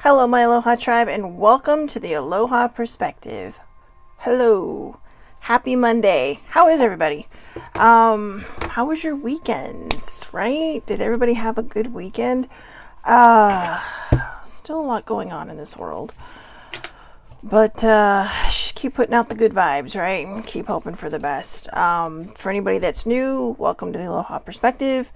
Hello, my Aloha tribe, and welcome to the Aloha Perspective. Hello. Happy Monday. How is everybody? How was your weekends, right? Did everybody have a good weekend? Still a lot going on in this world. But just keep putting out the good vibes, right? And keep hoping for the best. For anybody that's new, welcome to the Aloha Perspective.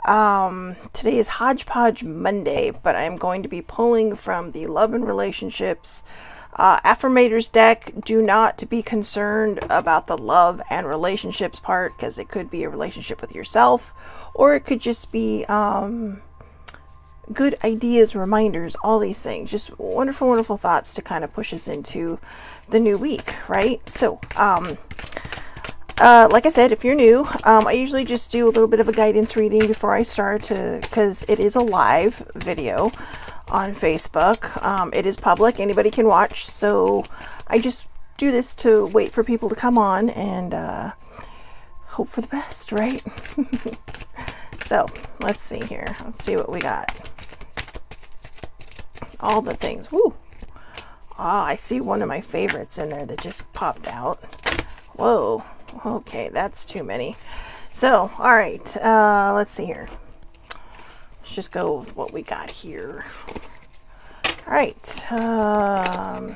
Today is Hodgepodge Monday, but I'm going to be pulling from the Love and Relationships Affirmators deck. Do not be concerned about the love and relationships part, because it could be a relationship with yourself, or it could just be good ideas, reminders, all these things. Just wonderful, wonderful thoughts to kind of push us into the new week, right? So, like I said, if you're new, I usually just do a little bit of a guidance reading before I start, because it is a live video on Facebook. It is public, anybody can watch, so I just do this to wait for people to come on and hope for the best, right? So, let's see here. Let's see what we got. All the things. Woo! Ah, I see one of my favorites in there that just popped out. Whoa. Okay, that's too many. So, alright, let's see here. Let's just go with what we got here. Alright, number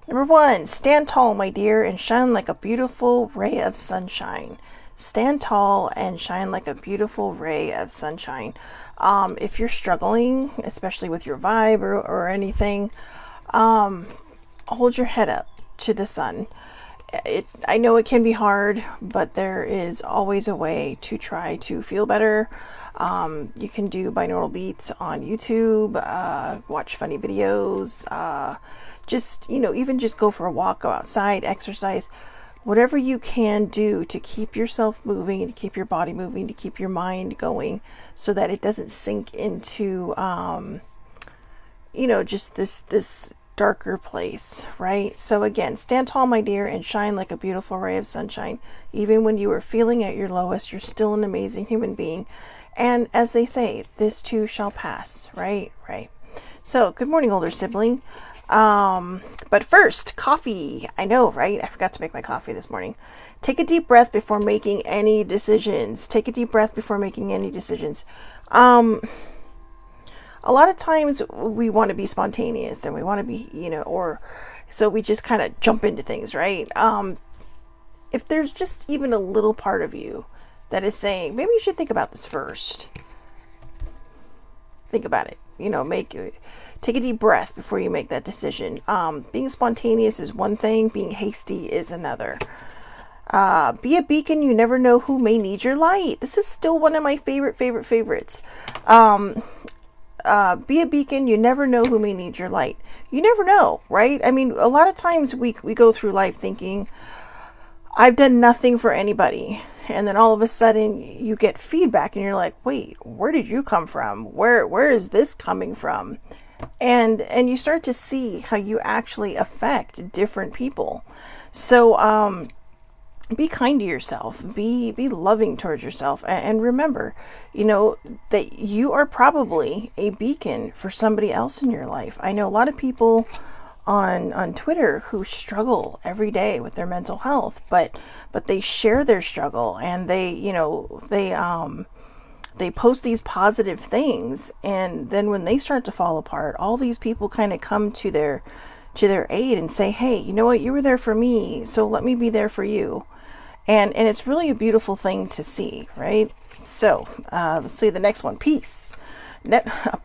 1, stand tall, my dear, and shine like a beautiful ray of sunshine. Stand tall and shine like a beautiful ray of sunshine. If you're struggling, especially with your vibe or anything, hold your head up to the sun. I know it can be hard, but there is always a way to try to feel better. You can do binaural beats on YouTube, watch funny videos, just, even just go for a walk, go outside, exercise, whatever you can do to keep yourself moving, to keep your body moving, to keep your mind going, so that it doesn't sink into, just this darker place, right? So again, stand tall, my dear, and shine like a beautiful ray of sunshine. Even when you are feeling at your lowest, you're still an amazing human being. And as they say, this too shall pass, right? Right. So, good morning, older sibling. But first, coffee. I know, right? I forgot to make my coffee this morning. Take a deep breath before making any decisions. Take a deep breath before making any decisions. A lot of times we want to be spontaneous and we want to be, so we just kind of jump into things, right? If there's just even a little part of you that is saying, maybe you should think about this first. Think about it. Take a deep breath before you make that decision. Being spontaneous is one thing. Being hasty is another. Be a beacon. You never know who may need your light. This is still one of my favorites. Be a beacon. You never know who may need your light. You never know, right? I mean, a lot of times we go through life thinking, I've done nothing for anybody. And then all of a sudden you get feedback and you're like, wait, where did you come from? Where is this coming from? And you start to see how you actually affect different people. So, be kind to yourself, be loving towards yourself, and remember, that you are probably a beacon for somebody else in your life. I know a lot of people on Twitter who struggle every day with their mental health, but they share their struggle, and they post these positive things, and then when they start to fall apart, all these people kind of come to their aid and say, hey, you know what, you were there for me, so let me be there for you. And it's really a beautiful thing to see, right? So, let's see the next one. Peace.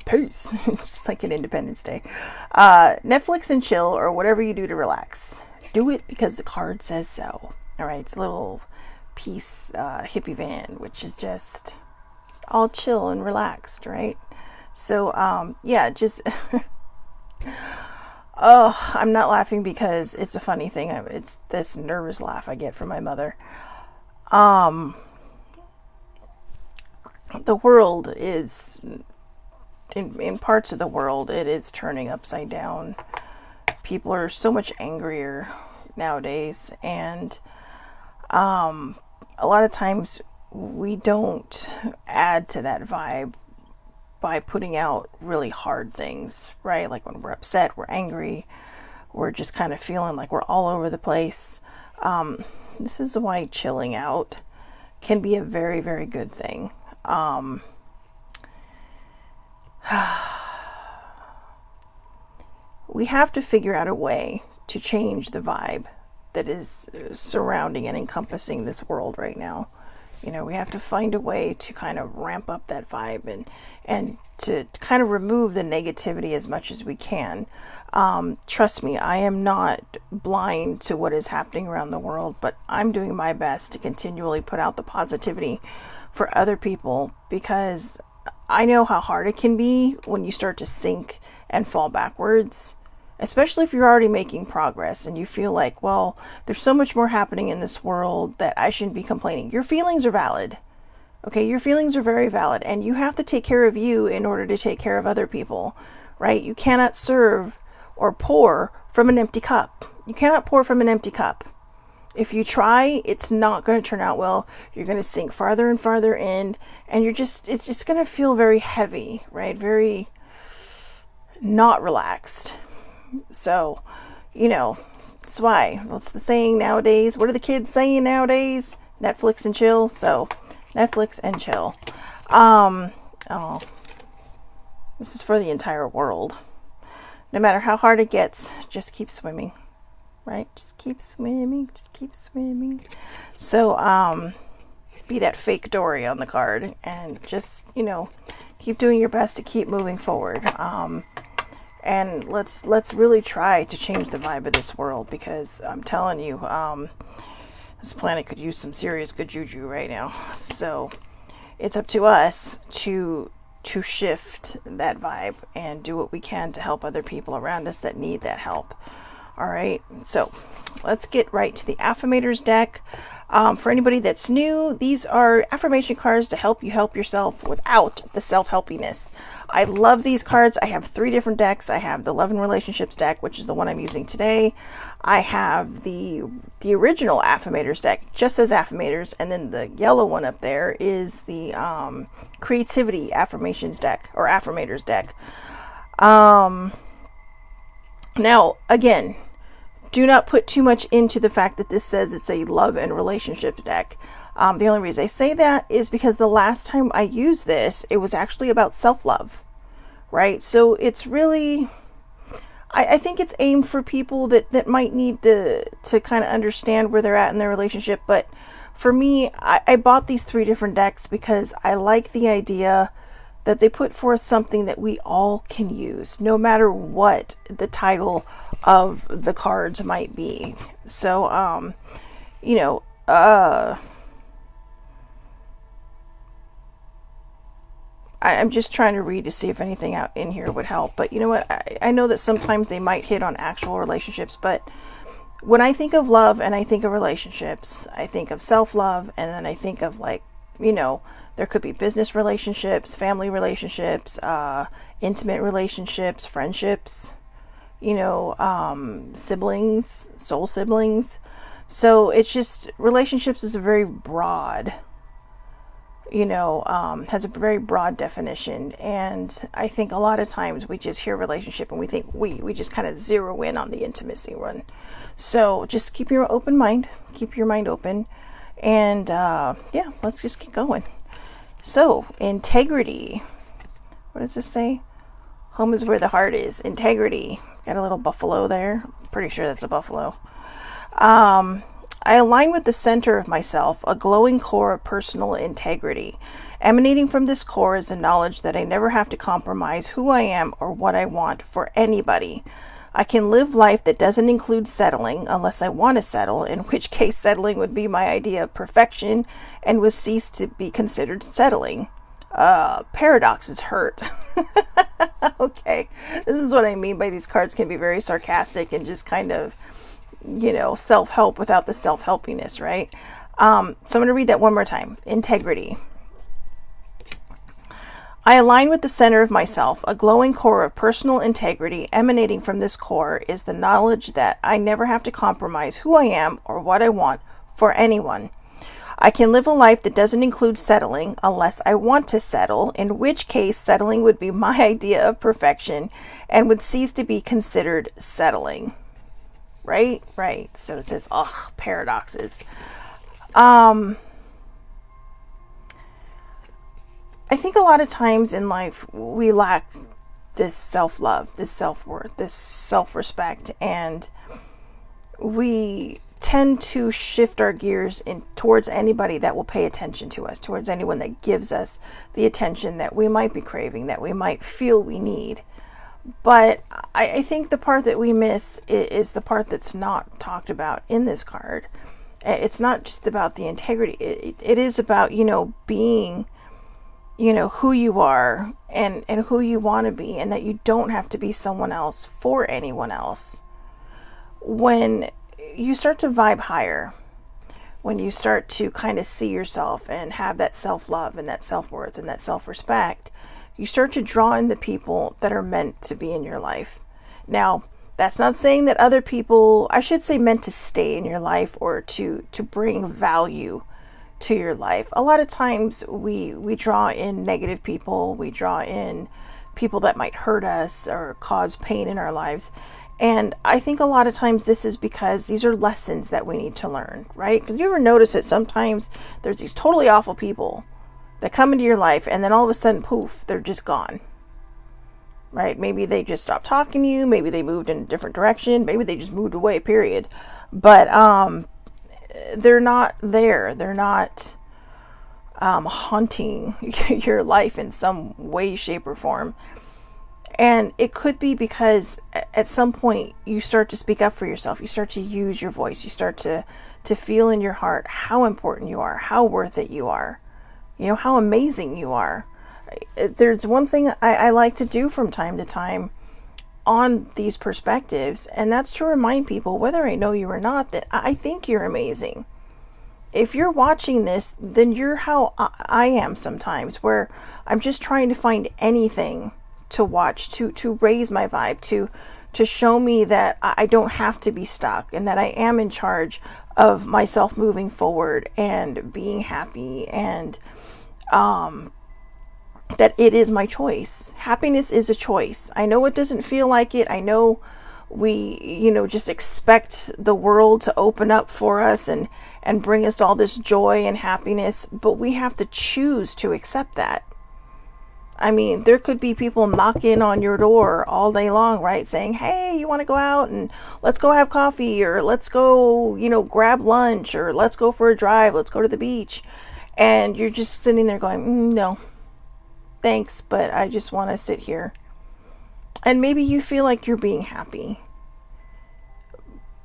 Peace. Just like an Independence Day. Netflix and chill, or whatever you do to relax. Do it because the card says so. All right, it's a little peace hippie van, which is just all chill and relaxed, right? So, just... Oh, I'm not laughing because it's a funny thing. It's this nervous laugh I get from my mother. The world is, in parts of the world, it is turning upside down. People are so much angrier nowadays, and a lot of times we don't add to that vibe by putting out really hard things, right? Like when we're upset, we're angry, we're just kind of feeling like we're all over the place. This is why chilling out can be a very, very good thing. We have to figure out a way to change the vibe that is surrounding and encompassing this world right now. You know, we have to find a way to kind of ramp up that vibe and to kind of remove the negativity as much as we can. Trust me, I am not blind to what is happening around the world, but I'm doing my best to continually put out the positivity for other people, because I know how hard it can be when you start to sink and fall backwards, especially if you're already making progress and you feel like, well, there's so much more happening in this world that I shouldn't be complaining. Your feelings are valid. Okay, your feelings are very valid, and you have to take care of you in order to take care of other people, right? You cannot serve or pour from an empty cup. You cannot pour from an empty cup. If you try, it's not going to turn out well. You're going to sink farther and farther in, and it's just going to feel very heavy, right? Very not relaxed. So, you know, that's why. What's the saying nowadays? What are the kids saying nowadays? Netflix and chill. So, Netflix and chill. This is for the entire world. No matter how hard it gets, just keep swimming. Right? Just keep swimming. Just keep swimming. So, be that fake Dory on the card, and just, you know, keep doing your best to keep moving forward. And let's really try to change the vibe of this world, because I'm telling you, this planet could use some serious good juju right now. So it's up to us to shift that vibe and do what we can to help other people around us that need that help. All right, so let's get right to the affirmators deck. For anybody that's new, these are affirmation cards to help you help yourself without the self-helpiness. I love these cards. I have 3 different decks. I have the Love and Relationships deck, which is the one I'm using today. I have the original affirmators deck, just as affirmators, and then the yellow one up there is the creativity affirmations deck, or affirmators deck. Now, again, do not put too much into the fact that this says it's a love and relationships deck. The only reason I say that is because the last time I used this, it was actually about self-love, right? So it's really, I think it's aimed for people that might need to kind of understand where they're at in their relationship. But for me, I bought these 3 different decks because I like the idea that they put forth something that we all can use, no matter what the title of the cards might be. So, you know, I'm just trying to read to see if anything out in here would help. But you know what? I know that sometimes they might hit on actual relationships, but when I think of love and I think of relationships, I think of self-love, and then I think of, like, you know, there could be business relationships, family relationships, intimate relationships, friendships, you know, siblings, soul siblings. So it's just, relationships is a very broad, you know, has a very broad definition. And I think a lot of times we just hear relationship and we think we just kind of zero in on the intimacy one. So just keep your open mind, keep your mind open. And yeah, let's just keep going. So, integrity. What does this say? Home is where the heart is. Integrity. Got a little buffalo there. Pretty sure that's a buffalo. I align with the center of myself, a glowing core of personal integrity. Emanating from this core is the knowledge that I never have to compromise who I am or what I want for anybody. I can live life that doesn't include settling unless I want to settle, in which case settling would be my idea of perfection and would cease to be considered settling. Paradoxes hurt. Okay, this is what I mean by these cards can be very sarcastic and just kind of, you know, self-help without the self-helpiness, right? So I'm going to read that one more time. Integrity. I align with the center of myself, a glowing core of personal integrity. Emanating from this core is the knowledge that I never have to compromise who I am or what I want for anyone. I can live a life that doesn't include settling unless I want to settle, in which case settling would be my idea of perfection and would cease to be considered settling. Right? Right. So it says, ugh, paradoxes. I think a lot of times in life we lack this self-love, this self-worth, this self-respect, and we tend to shift our gears in towards anybody that will pay attention to us, towards anyone that gives us the attention that we might be craving, that we might feel we need. But I think the part that we miss is the part that's not talked about in this card. It's not just about the integrity. It is about, being, who you are and who you want to be, and that you don't have to be someone else for anyone else. When you start to vibe higher, when you start to kind of see yourself and have that self-love and that self-worth and that self-respect, you start to draw in the people that are meant to be in your life. Now, that's not saying that other people, I should say meant to stay in your life or to bring value to your life. A lot of times we draw in negative people, we draw in people that might hurt us or cause pain in our lives. And I think a lot of times this is because these are lessons that we need to learn, right? Because you ever notice that sometimes there's these totally awful people that come into your life and then all of a sudden, poof, they're just gone, right? Maybe they just stopped talking to you. Maybe they moved in a different direction. Maybe they just moved away, period. But they're not there. They're not haunting your life in some way, shape, or form. And it could be because at some point you start to speak up for yourself. You start to use your voice. You start to feel in your heart how important you are, how worth it you are, how amazing you are. There's one thing I like to do from time to time on these perspectives, and that's to remind people, whether I know you or not, that I think you're amazing. If you're watching this, then you're how I am sometimes, where I'm just trying to find anything to watch, to raise my vibe, to show me that I don't have to be stuck and that I am in charge of myself moving forward and being happy, and that it is my choice. Happiness is a choice. I know it doesn't feel like it. I know we, just expect the world to open up for us and bring us all this joy and happiness, but we have to choose to accept that. I mean, there could be people knocking on your door all day long, right? Saying, hey, you want to go out and let's go have coffee, or let's go, grab lunch, or let's go for a drive. Let's go to the beach. And you're just sitting there going, no, thanks, but I just want to sit here. And maybe you feel like you're being happy,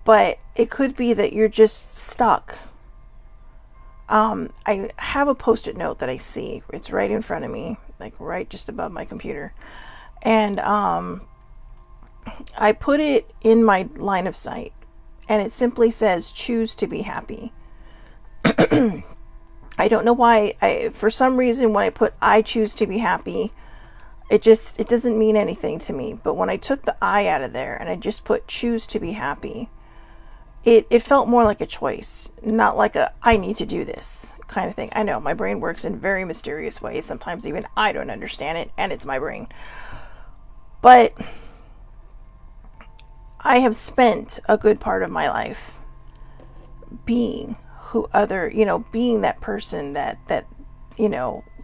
but it could be that you're just stuck. I have a post-it note that I see. It's right in front of me, like right just above my computer. And I put it in my line of sight, and it simply says, choose to be happy. I don't know why. For some reason, when I put I choose to be happy, it doesn't mean anything to me. But when I took the I out of there and I just put choose to be happy, it felt more like a choice, not like a I need to do this kind of thing. I know my brain works in very mysterious ways. Sometimes even I don't understand it, and it's my brain. But I have spent a good part of my life being being that person that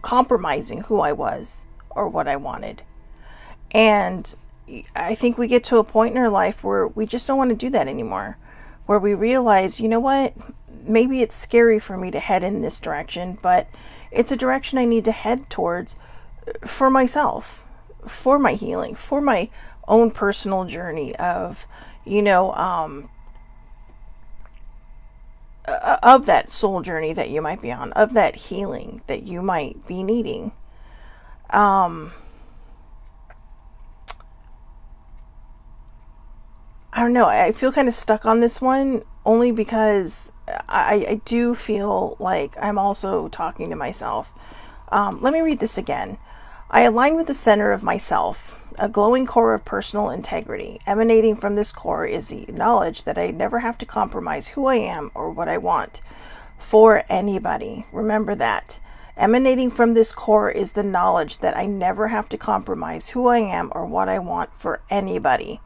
compromising who I was or what I wanted. And I think we get to a point in our life where we just don't want to do that anymore, where we realize, what, maybe it's scary for me to head in this direction, but it's a direction I need to head towards for myself, for my healing, for my own personal journey of, of that soul journey that you might be on, of that healing that you might be needing. I don't know. I feel kind of stuck on this one only because I do feel like I'm also talking to myself. Let me read this again. I align with the center of myself, a glowing core of personal integrity. Emanating from this core is the knowledge that I never have to compromise who I am or what I want. for anybody. Remember that. Emanating from this core is the knowledge that I never have to compromise who I am or what I want for anybody.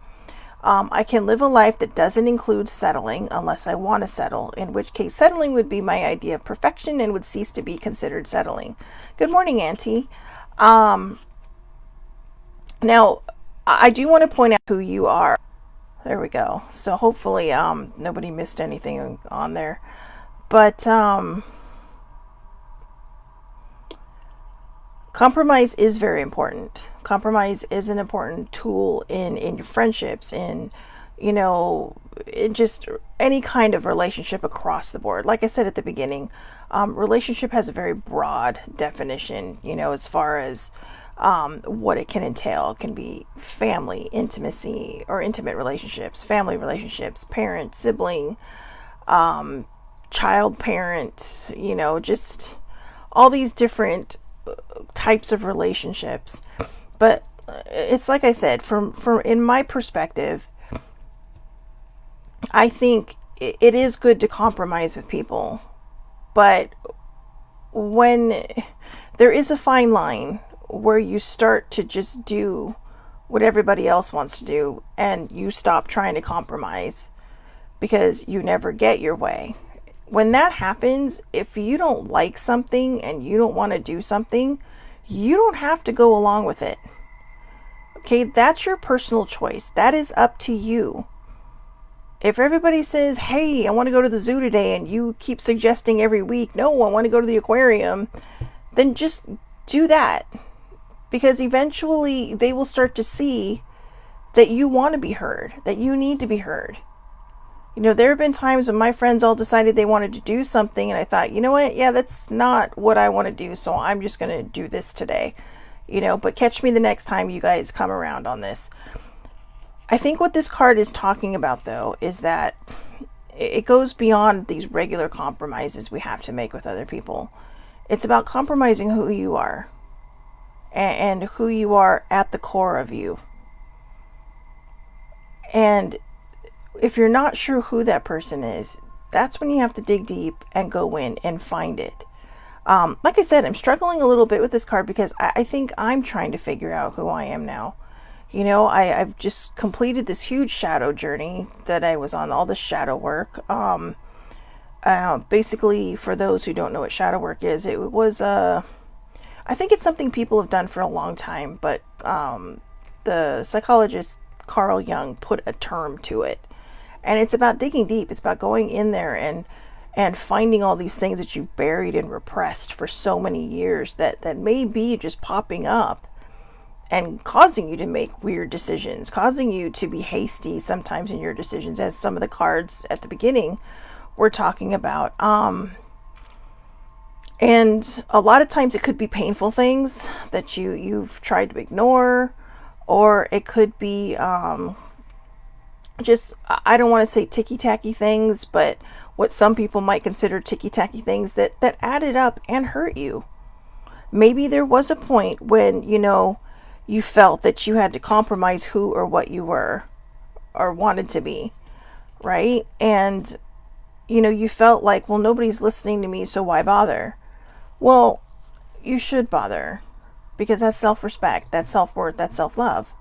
I can live a life that doesn't include settling unless I want to settle, in which case settling would be my idea of perfection and would cease to be considered settling. Good morning, Auntie. Now, I do want to point out who you are. There we go. So hopefully nobody missed anything on there. But compromise is very important. Compromise is an important tool in your friendships, in just any kind of relationship across the board. Like I said at the beginning, relationship has a very broad definition, as far as what it can entail. It can be family, intimacy, or intimate relationships, family relationships, parent, sibling, child, parent, just all these different types of relationships. But it's like I said, from in my perspective, I think it is good to compromise with people, but when there is a fine line where you start to just do what everybody else wants to do and you stop trying to compromise because you never get your way. When that happens, if you don't like something and you don't want to do something, you don't have to go along with it. Okay, that's your personal choice. That is up to you. If everybody says, hey, I want to go to the zoo today, and you keep suggesting every week, no, I want to go to the aquarium, then just do that. Because eventually they will start to see that you want to be heard, that you need to be heard. There have been times when my friends all decided they wanted to do something, and I thought, you know what? Yeah, that's not what I want to do, so I'm just going to do this today. But catch me the next time you guys come around on this. I think what this card is talking about, though, is that it goes beyond these regular compromises we have to make with other people. It's about compromising who you are and who you are at the core of you. And if you're not sure who that person is, that's when you have to dig deep and go in and find it. Like I said, I'm struggling a little bit with this card because I think I'm trying to figure out who I am now. I've just completed this huge shadow journey that I was on, all the shadow work. Basically, for those who don't know what shadow work is, it was, I think it's something people have done for a long time, but the psychologist Carl Jung put a term to it. And it's about digging deep. It's about going in there and finding all these things that you've buried and repressed for so many years that may be just popping up and causing you to make weird decisions, causing you to be hasty sometimes in your decisions, as some of the cards at the beginning were talking about. And a lot of times it could be painful things that you've tried to ignore, or it could be just, I don't want to say ticky-tacky things, but what some people might consider ticky-tacky things that added up and hurt you. Maybe there was a point when, you felt that you had to compromise who or what you were or wanted to be, right? And, you felt like, well, nobody's listening to me, so why bother? Well, you should bother, because that's self-respect, that's self-worth, that's self-love.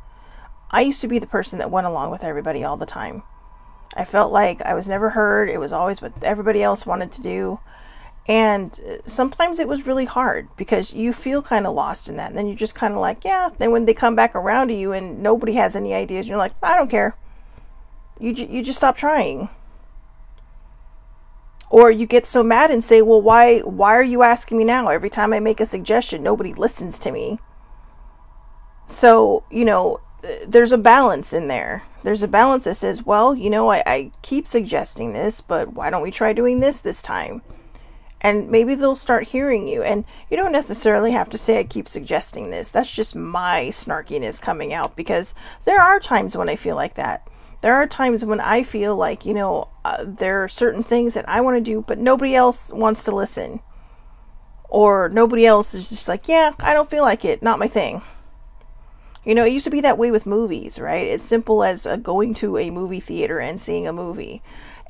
I used to be the person that went along with everybody all the time. I felt like I was never heard. It was always what everybody else wanted to do. And sometimes it was really hard because you feel kind of lost in that. And then you're just kind of like, yeah. Then when they come back around to you and nobody has any ideas, you're like, I don't care. You just stop trying. Or you get so mad and say, well, why are you asking me now? Every time I make a suggestion, nobody listens to me. So, there's a balance in there. There's a balance that says, well, I keep suggesting this, but why don't we try doing this time? And maybe they'll start hearing you. And you don't necessarily have to say, I keep suggesting this. That's just my snarkiness coming out, because there are times when I feel like that. There are times when I feel like, there are certain things that I want to do, but nobody else wants to listen. Or nobody else is just like, yeah, I don't feel like it. Not my thing. It used to be that way with movies, right? As simple as going to a movie theater and seeing a movie.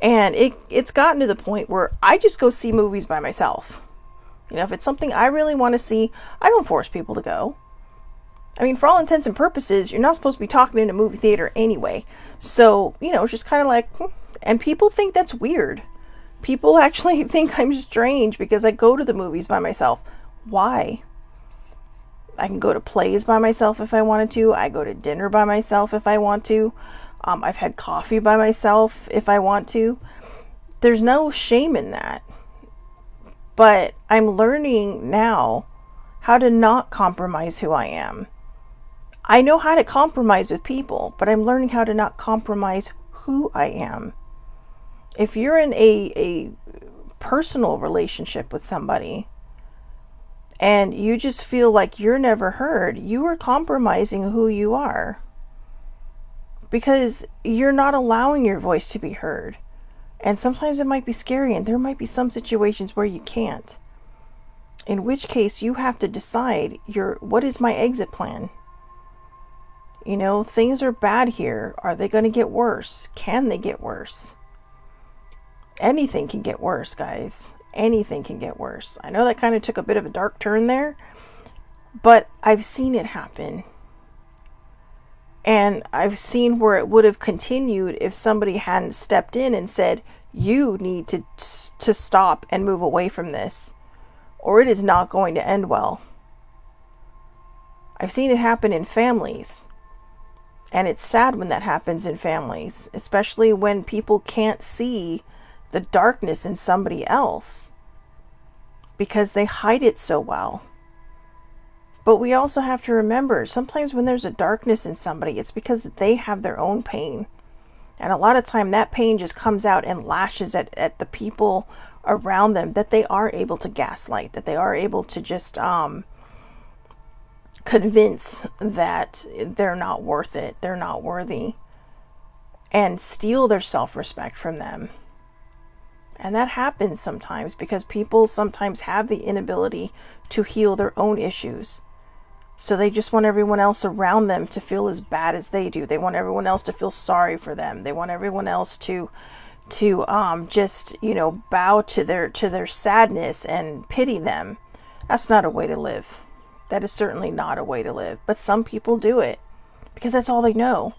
And it's gotten to the point where I just go see movies by myself. You know, if it's something I really want to see, I don't force people to go. I mean, for all intents and purposes, you're not supposed to be talking in a movie theater anyway. So, you know, it's just kind of like, and people think that's weird. People actually think I'm strange because I go to the movies by myself. Why? I can go to plays by myself if I wanted to. I go to dinner by myself if I want to. I've had coffee by myself if I want to. There's no shame in that. But I'm learning now how to not compromise who I am. I know how to compromise with people, but I'm learning how to not compromise who I am. If you're in a personal relationship with somebody and you just feel like you're never heard, you are compromising who you are. Because you're not allowing your voice to be heard. And sometimes it might be scary, and there might be some situations where you can't. In which case you have to decide what is my exit plan? You know, things are bad here. Are they going to get worse? Can they get worse? Anything can get worse, guys. Anything can get worse. I know that kind of took a bit of a dark turn there, but I've seen it happen. And I've seen where it would have continued if somebody hadn't stepped in and said, you need to stop and move away from this, or it is not going to end well. I've seen it happen in families. And it's sad when that happens in families, especially when people can't see the darkness in somebody else because they hide it so well. But we also have to remember, sometimes when there's a darkness in somebody, it's because they have their own pain. And a lot of time that pain just comes out and lashes at the people around them that they are able to gaslight, that they are able to just convince that they're not worth it, they're not worthy, and steal their self-respect from them. And that happens sometimes because people sometimes have the inability to heal their own issues. So they just want everyone else around them to feel as bad as they do. They want everyone else to feel sorry for them. They want everyone else to just, you know, bow to their sadness and pity them. That's not a way to live. That is certainly not a way to live. But some people do it because that's all they know.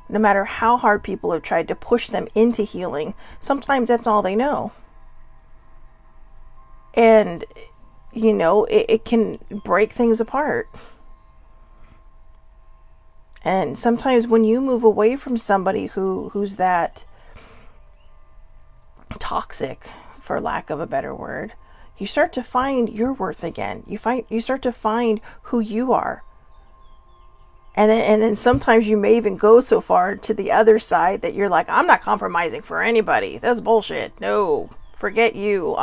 No matter how hard people have tried to push them into healing, sometimes that's all they know. And, you know, it can break things apart. And sometimes when you move away from somebody who's that toxic, for lack of a better word, you start to find your worth again. You start to find who you are. And then sometimes you may even go so far to the other side that you're like, I'm not compromising for anybody. That's bullshit. No, forget you.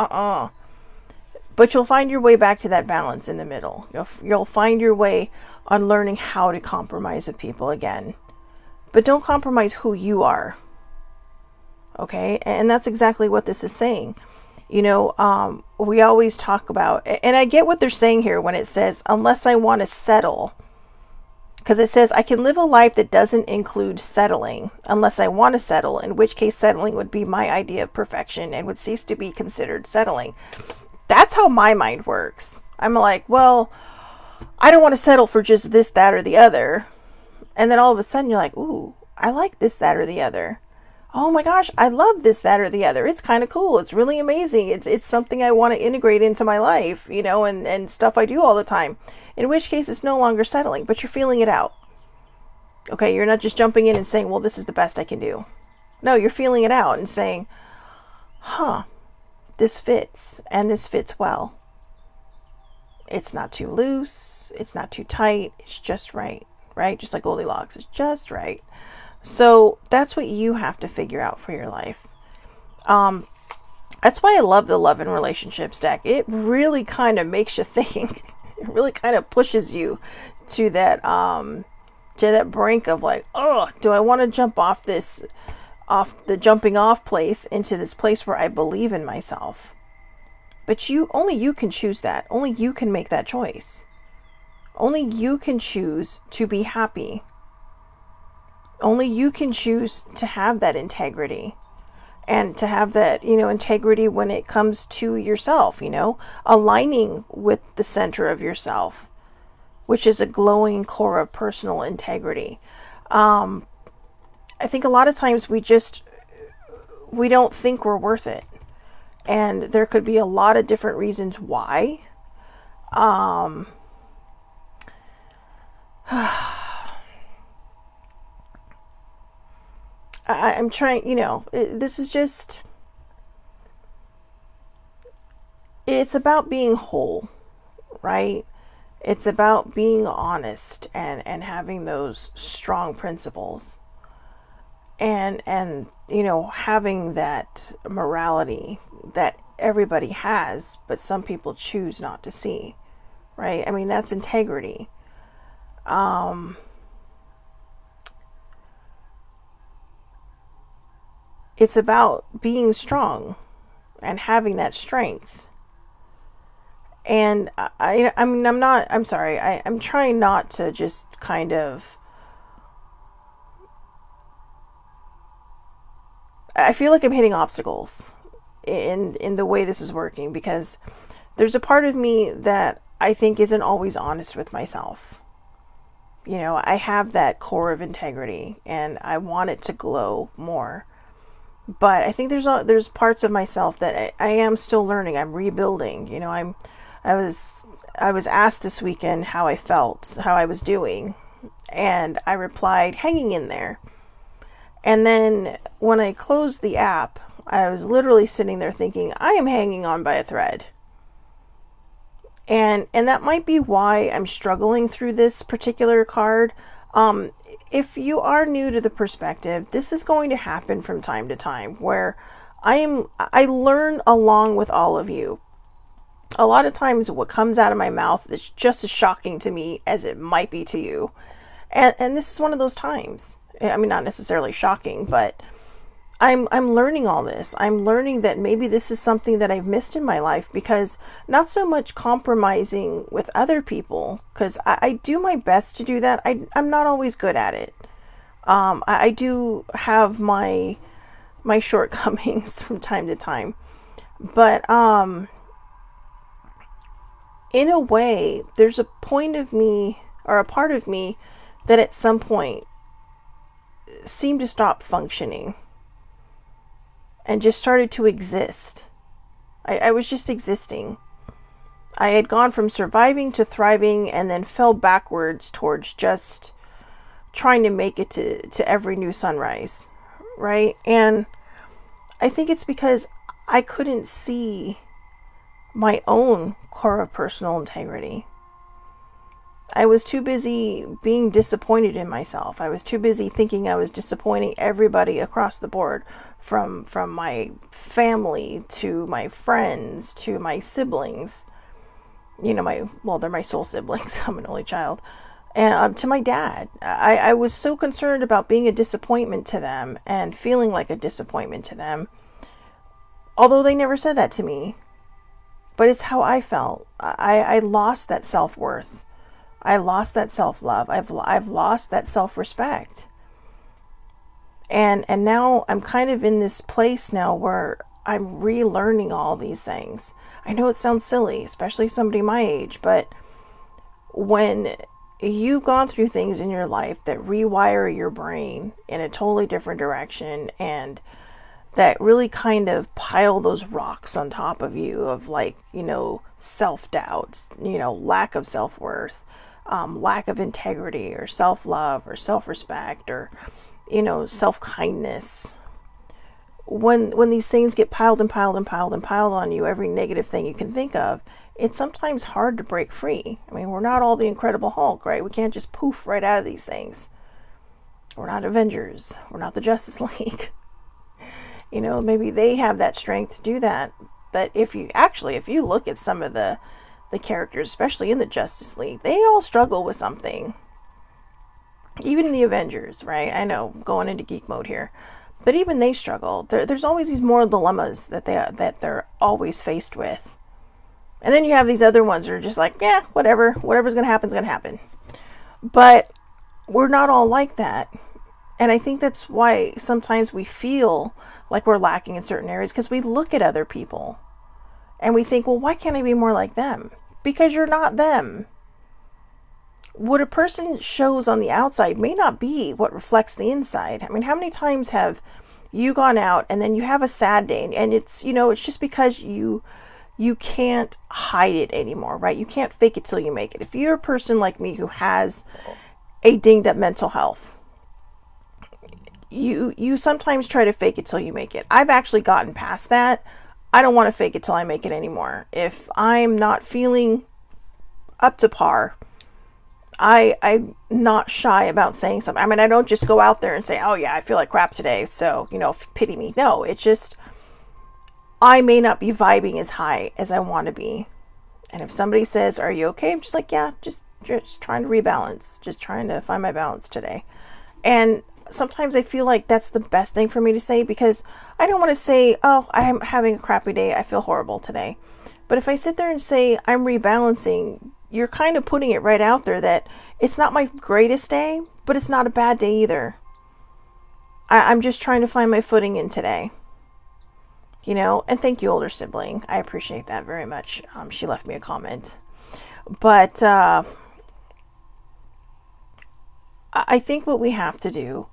But you'll find your way back to that balance in the middle. You'll find your way on learning how to compromise with people again. But don't compromise who you are. Okay? And that's exactly what this is saying. You know, we always talk about, and I get what they're saying here when it says, unless I want to settle. Because it says, I can live a life that doesn't include settling, unless I want to settle, in which case settling would be my idea of perfection and would cease to be considered settling. That's how my mind works. I'm like, well, I don't want to settle for just this, that, or the other. And then all of a sudden you're like, ooh, I like this, that, or the other. Oh my gosh, I love this, that, or the other. It's kind of cool. It's really amazing. It's something I want to integrate into my life, you know, and stuff I do all the time. In which case it's no longer settling, but you're feeling it out. Okay, you're not just jumping in and saying, well, this is the best I can do. No, you're feeling it out and saying, this fits, and this fits well. It's not too loose. It's not too tight. It's just right, right? Just like Goldilocks. It's just right. So that's what you have to figure out for your life. That's why I love the love and relationships deck. It really kind of makes you think. It really kind of pushes you to that brink of like, oh, do I want to jump off the jumping off place into this place where I believe in myself? But only you can choose that. Only you can make that choice. Only you can choose to be happy. Only you can choose to have that integrity. and to have that, integrity when it comes to yourself, aligning with the center of yourself, which is a glowing core of personal integrity. I think a lot of times we don't think we're worth it. And there could be a lot of different reasons why. I'm trying, this is just, it's about being whole, right? It's about being honest and having those strong principles and having that morality that everybody has, but some people choose not to see, right? I mean, that's integrity. It's about being strong and having that strength. And I'm sorry, I'm trying not to just kind of, I feel like I'm hitting obstacles in the way this is working, because there's a part of me that I think isn't always honest with myself. I have that core of integrity and I want it to glow more. But I think there's parts of myself that I am still learning. I'm rebuilding. I was asked this weekend how I felt, how I was doing, and I replied, hanging in there. And then when I closed the app, I was literally sitting there thinking, I am hanging on by a thread. And that might be why I'm struggling through this particular card. If you are new to the perspective, this is going to happen from time to time where I learn along with all of you. A lot of times what comes out of my mouth is just as shocking to me as it might be to you. And this is one of those times. I mean, not necessarily shocking, but I'm learning all this. I'm learning that maybe this is something that I've missed in my life, because not so much compromising with other people, because I do my best to do that. I'm not always good at it. I do have my shortcomings from time to time, but in a way, there's a point of me, or a part of me, that at some point seemed to stop functioning and just started to exist. I was just existing. I had gone from surviving to thriving, and then fell backwards towards just trying to make it to every new sunrise, right? And I think it's because I couldn't see my own core of personal integrity. I was too busy being disappointed in myself. I was too busy thinking I was disappointing everybody across the board, from my family to my friends to my siblings. They're my soul siblings. I'm an only child. And to my dad. I was so concerned about being a disappointment to them and feeling like a disappointment to them. Although they never said that to me. But it's how I felt. I lost that self-worth. I lost that self-love. I've lost that self-respect. And now I'm kind of in this place now where I'm relearning all these things. I know it sounds silly, especially somebody my age, but when you've gone through things in your life that rewire your brain in a totally different direction, and that really kind of pile those rocks on top of you of self-doubt, lack of self-worth, lack of integrity or self-love or self-respect or, self-kindness. When these things get piled and piled and piled and piled on you, every negative thing you can think of, it's sometimes hard to break free. I mean, we're not all the Incredible Hulk, right? We can't just poof right out of these things. We're not Avengers. We're not the Justice League. Maybe they have that strength to do that. But if you look at some of the characters, especially in the Justice League, they all struggle with something. Even the Avengers, right? I know, going into geek mode here. But even they struggle. There's always these moral dilemmas that they're always faced with. And then you have these other ones that are just like, yeah, whatever's going to happen is going to happen. But we're not all like that. And I think that's why sometimes we feel like we're lacking in certain areas, because we look at other people and we think, well, why can't I be more like them? Because you're not them. What a person shows on the outside may not be what reflects the inside. I mean, how many times have you gone out and then you have a sad day, and it's, it's just because you can't hide it anymore, right? You can't fake it till you make it. If you're a person like me who has a dinged up mental health, you sometimes try to fake it till you make it. I've actually gotten past that. I don't want to fake it till I make it anymore. If I'm not feeling up to par, I'm not shy about saying something. I mean, I don't just go out there and say, oh yeah, I feel like crap today, so, pity me. No, it's just, I may not be vibing as high as I want to be. And if somebody says, are you okay? I'm just like, yeah, just trying to rebalance, just trying to find my balance today. And sometimes I feel like that's the best thing for me to say, because I don't want to say, oh, I'm having a crappy day, I feel horrible today. But if I sit there and say I'm rebalancing, you're kind of putting it right out there that it's not my greatest day, but it's not a bad day either. I'm just trying to find my footing in today. And thank you, older sibling. I appreciate that very much. She left me a comment. But I think what we have to do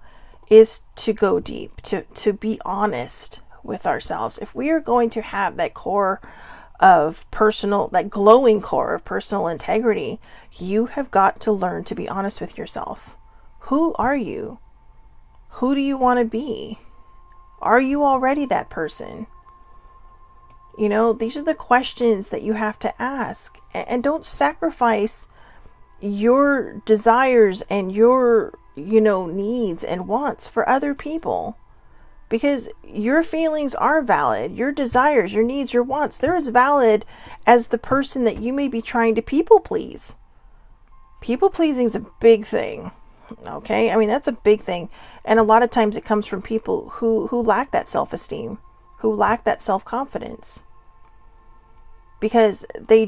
is to go deep, to be honest with ourselves. If we are going to have that core of that glowing core of personal integrity, you have got to learn to be honest with yourself. Who are you? Who do you want to be? Are you already that person? These are the questions that you have to ask. And don't sacrifice your desires and your, needs and wants for other people. Because your feelings are valid. Your desires, your needs, your wants, they're as valid as the person that you may be trying to people please. People pleasing is a big thing. Okay? I mean, that's a big thing. And a lot of times it comes from people who lack that self-esteem, who lack that self-confidence. Because they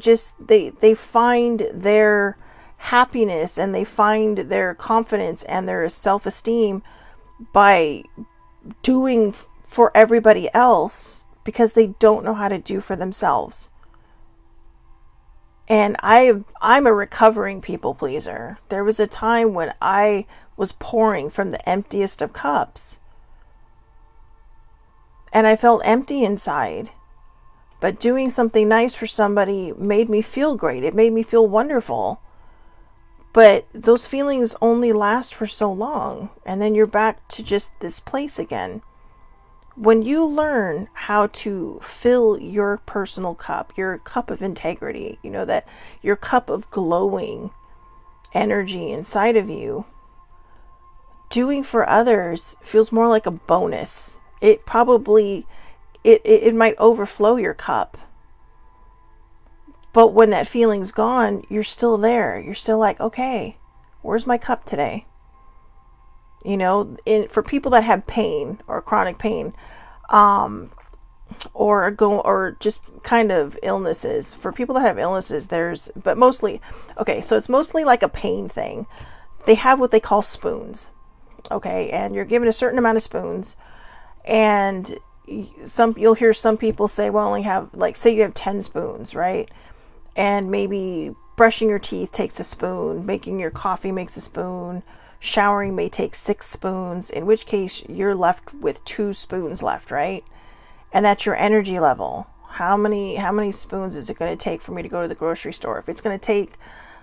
find their happiness and they find their confidence and their self-esteem by doing for everybody else, because they don't know how to do for themselves. And I'm a recovering people pleaser. There was a time when I was pouring from the emptiest of cups, and I felt empty inside. But doing something nice for somebody made me feel great. It made me feel wonderful. But those feelings only last for so long, and then you're back to just this place again. When you learn how to fill your personal cup, your cup of integrity, that your cup of glowing energy inside of you, doing for others feels more like a bonus. It might overflow your cup. But when that feeling's gone, you're still there. You're still like, okay, where's my cup today? For people that have pain or chronic pain, or just kind of illnesses. For people that have illnesses, but mostly, okay, so it's mostly like a pain thing. They have what they call spoons, okay, and you're given a certain amount of spoons, and you'll hear some people say, well, only have, say you have 10 spoons, right? And maybe brushing your teeth takes a spoon, making your coffee makes a spoon, showering may take 6 spoons, in which case you're left with 2 spoons left, right? And that's your energy level. How many spoons is it going to take for me to go to the grocery store? If it's going to take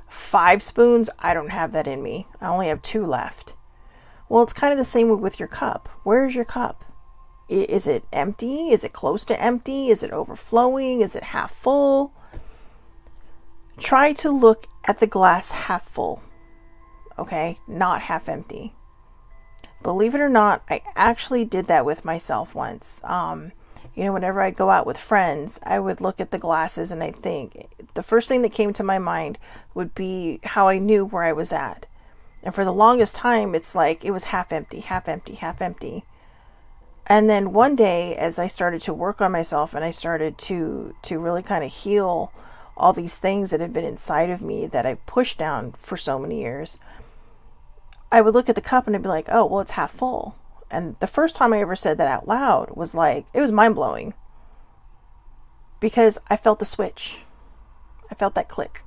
5 spoons, I don't have that in me. I only have 2 left. Well, it's kind of the same with your cup. Where's your cup? Is it empty? Is it close to empty? Is it overflowing? Is it half full? Try to look at the glass half full, okay? Not half empty. Believe it or not, I actually did that with myself once. Whenever I go out with friends, I would look at the glasses and I'd think, the first thing that came to my mind would be how I knew where I was at. And for the longest time, it's like it was half empty, half empty, half empty. And then one day, as I started to work on myself and I started to really kind of heal all these things that had been inside of me that I pushed down for so many years, I would look at the cup and I'd be like, oh, well, it's half full. And the first time I ever said that out loud was like, it was mind blowing. Because I felt the switch. I felt that click.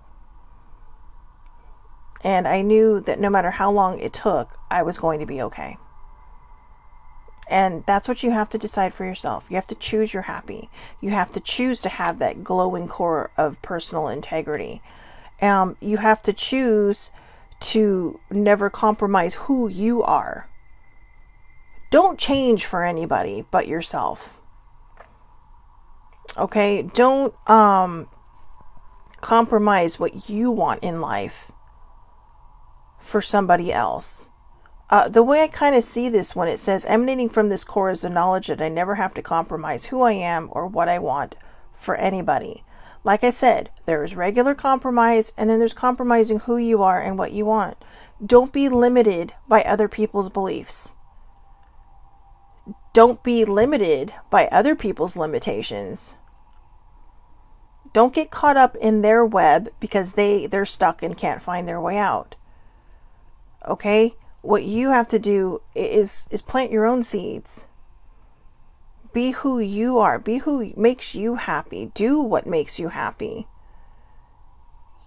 And I knew that no matter how long it took, I was going to be okay. And that's what you have to decide for yourself. You have to choose your happy. You have to choose to have that glowing core of personal integrity. You have to choose to never compromise who you are. Don't change for anybody but yourself. Okay? Don't compromise what you want in life for somebody else. The way I kind of see this when it says emanating from this core is the knowledge that I never have to compromise who I am or what I want for anybody. Like I said, there is regular compromise and then there's compromising who you are and what you want. Don't be limited by other people's beliefs. Don't be limited by other people's limitations. Don't get caught up in their web because they're stuck and can't find their way out. Okay? What you have to do is plant your own seeds. Be who you are. Be who makes you happy. Do what makes you happy.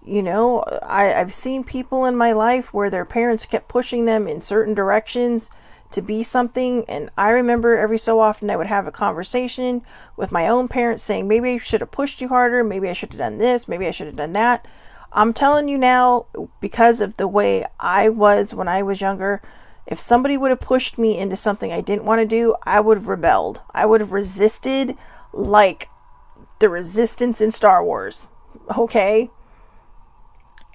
You know, I've seen people in my life where their parents kept pushing them in certain directions to be something. And I remember every so often I would have a conversation with my own parents saying, maybe I should have pushed you harder. Maybe I should have done this. Maybe I should have done that. I'm telling you now, because of the way I was when I was younger, if somebody would have pushed me into something I didn't want to do, I would have rebelled. I would have resisted like the resistance in Star Wars. Okay?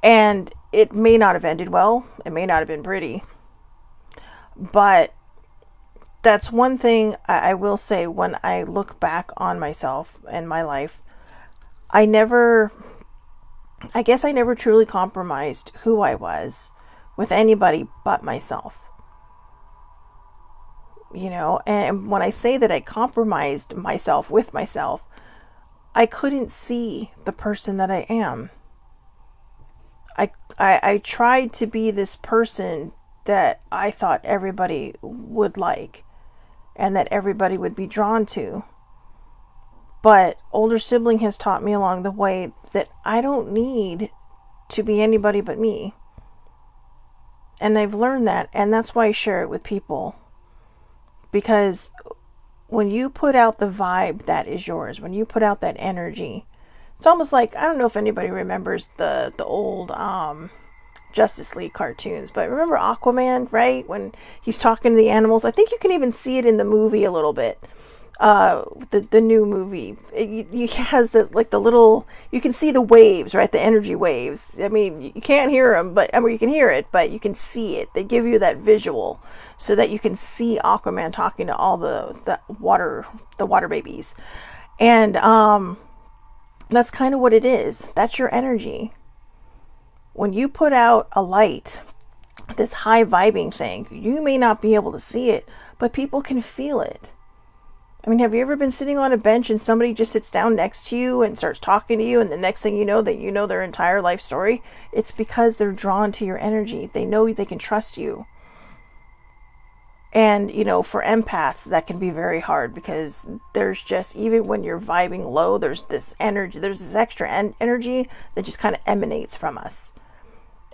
And it may not have ended well. It may not have been pretty. But that's one thing I will say when I look back on myself and my life. I guess I never truly compromised who I was with anybody but myself. You know, and when I say that I compromised myself with myself, I couldn't see the person that I am. I tried to be this person that I thought everybody would like and that everybody would be drawn to. But older sibling has taught me along the way that I don't need to be anybody but me. And I've learned that, and that's why I share it with people. Because when you put out the vibe that is yours, when you put out that energy, it's almost like, I don't know if anybody remembers the old Justice League cartoons, but remember Aquaman, right? When he's talking to the animals. I think you can even see it in the movie a little bit. The new movie, it has the little, you can see the waves, right? The energy waves. I mean, you can't hear them, but I mean, you can hear it, but you can see it. They give you that visual so that you can see Aquaman talking to all the water babies. And that's kind of what it is. That's your energy. When you put out a light, this high vibing thing, you may not be able to see it, but people can feel it. I mean, have you ever been sitting on a bench and somebody just sits down next to you and starts talking to you, and the next thing you know that you know their entire life story? It's because they're drawn to your energy. They know they can trust you. And, you know, for empaths, that can be very hard because there's just, even when you're vibing low, there's this energy, there's this extra energy that just kind of emanates from us.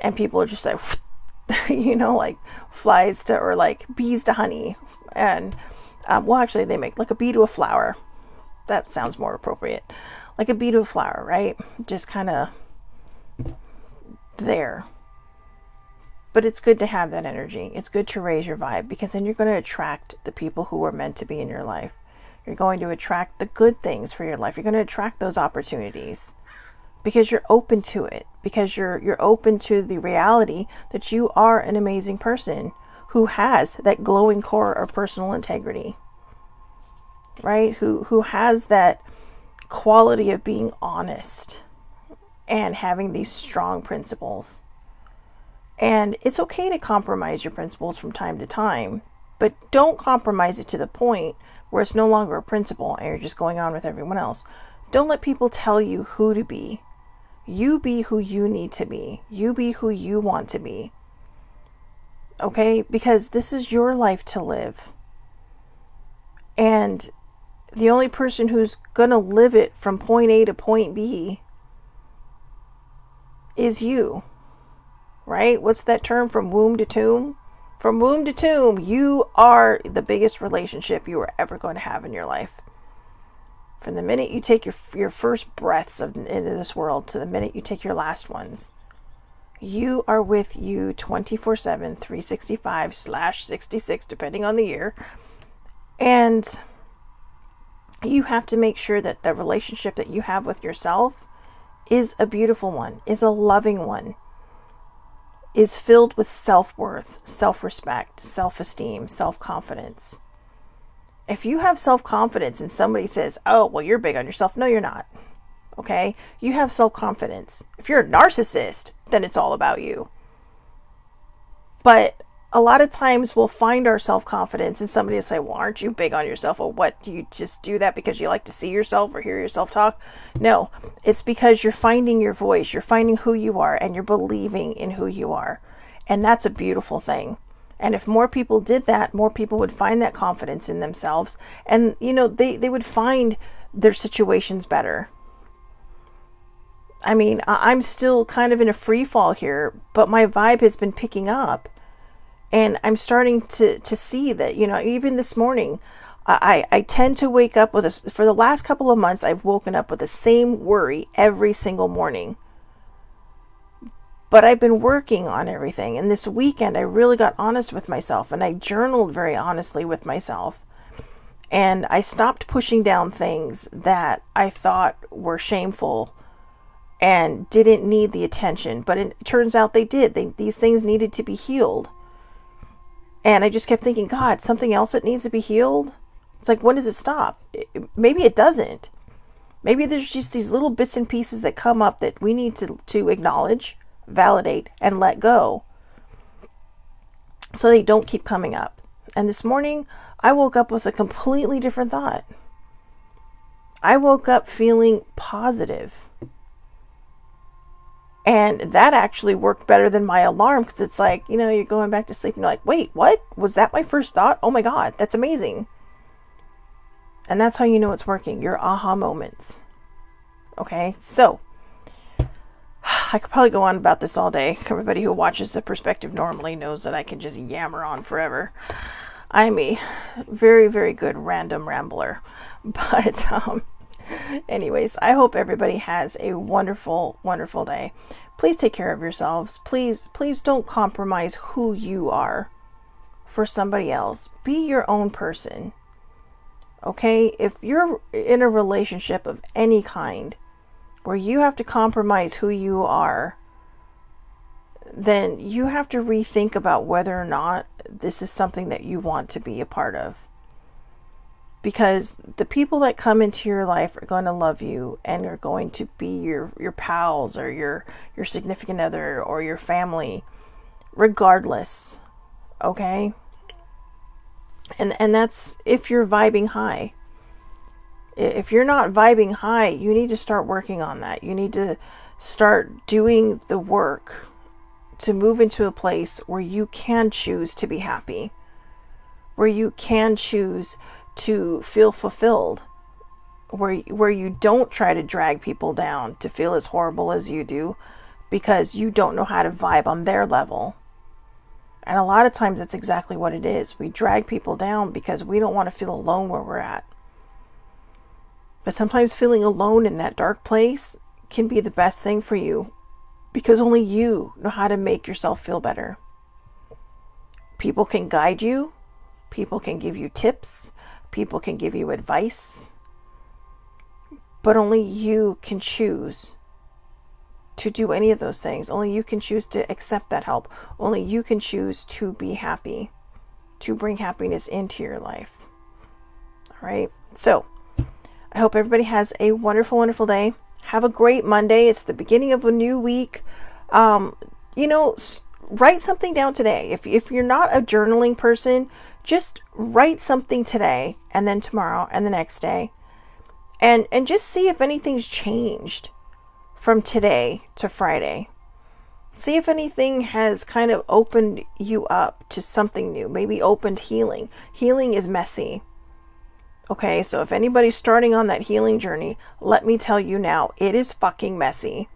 And people are just like, you know, like flies to, or like bees to honey. And well, actually, they make like a bee to a flower. That sounds more appropriate. Like a bee to a flower, right? Just kind of there. But it's good to have that energy. It's good to raise your vibe because then you're going to attract the people who are meant to be in your life. You're going to attract the good things for your life. You're going to attract those opportunities because you're open to it. Because you're open to the reality that you are an amazing person who has that glowing core of personal integrity, right? Who has that quality of being honest and having these strong principles. And it's okay to compromise your principles from time to time, but don't compromise it to the point where it's no longer a principle and you're just going on with everyone else. Don't let people tell you who to be. You be who you need to be. You be who you want to be. Okay? Because this is your life to live. And the only person who's going to live it from point A to point B is you. Right? What's that term? From womb to tomb? From womb to tomb, you are the biggest relationship you are ever going to have in your life. From the minute you take your first breaths into this world to the minute you take your last ones, you are with you 24/7, 365/66, depending on the year. And you have to make sure that the relationship that you have with yourself is a beautiful one, is a loving one, is filled with self-worth, self-respect, self-esteem, self-confidence. If you have self-confidence and somebody says, oh, well, you're big on yourself. No, you're not. Okay? You have self-confidence. If you're a narcissist, then it's all about you. But a lot of times we'll find our self-confidence and somebody will say, well, aren't you big on yourself? Well, what, do you just do that because you like to see yourself or hear yourself talk? No, it's because you're finding your voice, you're finding who you are, and you're believing in who you are. And that's a beautiful thing. And if more people did that, more people would find that confidence in themselves. And, they would find their situations better. I mean, I'm still kind of in a free fall here, but my vibe has been picking up. And I'm starting to see that, even this morning, I tend to wake up with for the last couple of months, I've woken up with the same worry every single morning. But I've been working on everything. And this weekend, I really got honest with myself. And I journaled very honestly with myself. And I stopped pushing down things that I thought were shameful and didn't need the attention. But it turns out they did. These things needed to be healed. And I just kept thinking, God, something else that needs to be healed? It's like, when does it stop? Maybe it doesn't. Maybe there's just these little bits and pieces that come up that we need to acknowledge, validate, and let go so they don't keep coming up. And this morning, I woke up with a completely different thought. I woke up feeling positive. And that actually worked better than my alarm, because it's like, you're going back to sleep and you're like, wait, what? Was that my first thought? Oh my God, that's amazing. And that's how you know it's working, your aha moments. Okay, so I could probably go on about this all day. Everybody who watches The Perspective normally knows that I can just yammer on forever. I'm a very, very good random rambler. But anyways, I hope everybody has a wonderful, wonderful day. Please take care of yourselves. Please don't compromise who you are for somebody else. Be your own person. Okay? If you're in a relationship of any kind where you have to compromise who you are, then you have to rethink about whether or not this is something that you want to be a part of. Because the people that come into your life are going to love you and are going to be your pals or your significant other or your family, regardless. Okay? And that's if you're vibing high. If you're not vibing high, you need to start working on that. You need to start doing the work to move into a place where you can choose to be happy, where you can choose to feel fulfilled, where you don't try to drag people down to feel as horrible as you do because you don't know how to vibe on their level. And a lot of times that's exactly what it is. We drag people down because we don't want to feel alone where we're at. But sometimes feeling alone in that dark place can be the best thing for you, because only you know how to make yourself feel better. People can guide you. People can give you tips. People can give you advice. But only you can choose to do any of those things. Only you can choose to accept that help. Only you can choose to be happy, to bring happiness into your life. All right. So I hope everybody has a wonderful, wonderful day. Have a great Monday. It's the beginning of a new week. Write something down today. If you're not a journaling person, just write something today and then tomorrow and the next day. And just see if anything's changed from today to Friday. See if anything has kind of opened you up to something new, maybe opened healing. Healing is messy. Okay, so if anybody's starting on that healing journey, let me tell you now, it is fucking messy.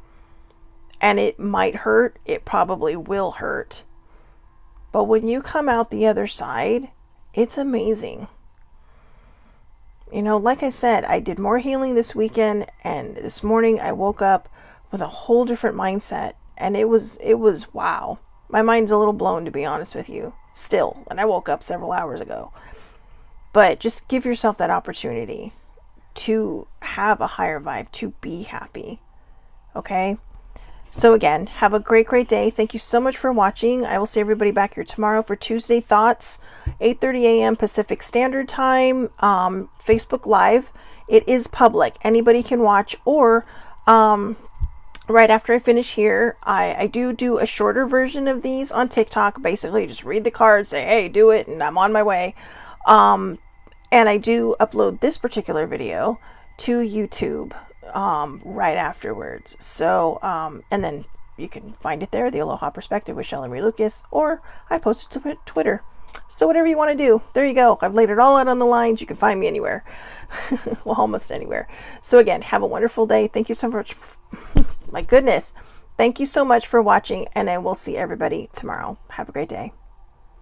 And it might hurt, it probably will hurt. But when you come out the other side, it's amazing. You know, like I said, I did more healing this weekend, and this morning I woke up with a whole different mindset, and it was wow. My mind's a little blown, to be honest with you, still, and I woke up several hours ago. But just give yourself that opportunity to have a higher vibe, to be happy. Okay? So again, have a great, great day. Thank you so much for watching. I will see everybody back here tomorrow for Tuesday Thoughts, 8:30 a.m. Pacific Standard Time, Facebook Live. It is public. Anybody can watch, or right after I finish here, I do a shorter version of these on TikTok. Basically, just read the card, say, hey, do it, and I'm on my way. And I do upload this particular video to YouTube right afterwards. So, and then you can find it there, the Aloha Perspective with Shelley Marie Lucas, or I post it to Twitter. So whatever you want to do, there you go. I've laid it all out on the lines. You can find me anywhere. Well, almost anywhere. So again, have a wonderful day. Thank you so much. My goodness. Thank you so much for watching, and I will see everybody tomorrow. Have a great day.